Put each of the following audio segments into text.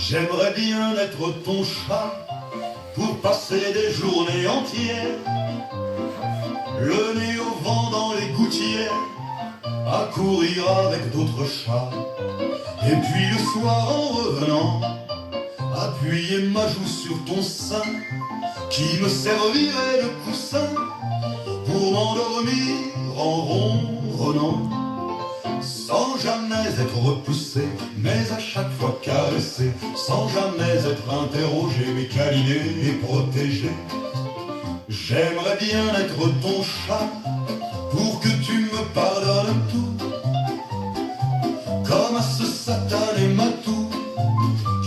J'aimerais bien être ton chat pour passer des journées entières, le nez au vent dans les gouttières, à courir avec d'autres chats. Et puis le soir en revenant, appuyer ma joue sur ton sein, qui me servirait de coussin pour m'endormir en ronronnant, sans jamais être repoussé, mais à chaque fois caressé, sans jamais être interrogé, mais câliné et protégé. J'aimerais bien être ton chat pour que tu me pardonnes tout, comme à ce satané matou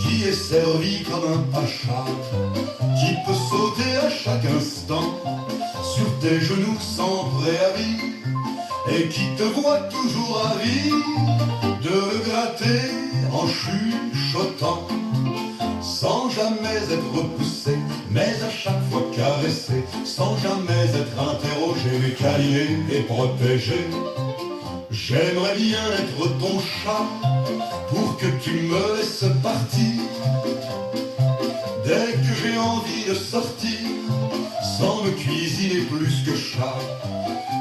qui est servi comme un pacha, qui peut sauter à chaque instant sur tes genoux sans préavis, et qui te voit toujours ravi de le gratter en chuchotant, sans jamais être repoussé, mais à chaque fois caressé, sans jamais être interrogé, mais câliné et protégé. J'aimerais bien être ton chat pour que tu me laisses partir dès que j'ai envie de sortir, sans me cuisiner plus que chat.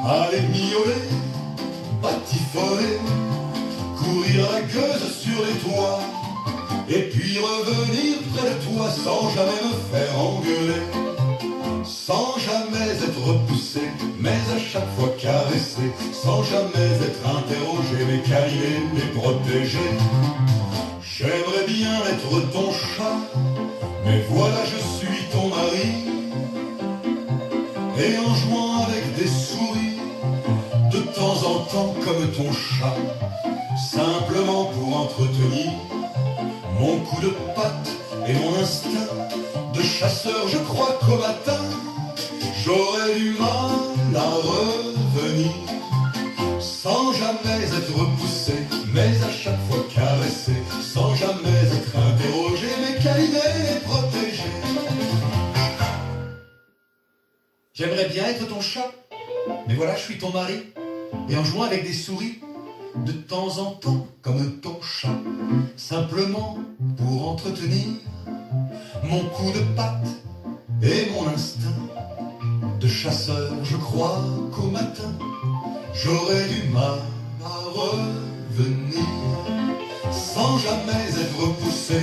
Aller miauler, batifoler, courir la gueuse sur les toits, et puis revenir près de toi sans jamais me faire engueuler, sans jamais être repoussé, mais à chaque fois caressé, sans jamais être interrogé, mais câliné, mais protégé. J'aimerais bien être ton chat, mais voilà je suis ton mari, et en jouant avec des souris, de temps en temps comme ton chat, simplement pour entretenir mon coup de patte et mon instinct de chasseur, je crois qu'au matin j'aurais du mal à revenir, sans jamais être repoussé, mais à chaque fois caressé, sans jamais être interrogé, mais câliné et protégé. J'aimerais bien être ton chat, mais voilà je suis ton mari, et en jouant avec des souris, de temps en temps comme ton chat, simplement pour entretenir mon coup de patte et mon instinct de chasseur, je crois qu'au matin j'aurais du mal à revenir, sans jamais être repoussé,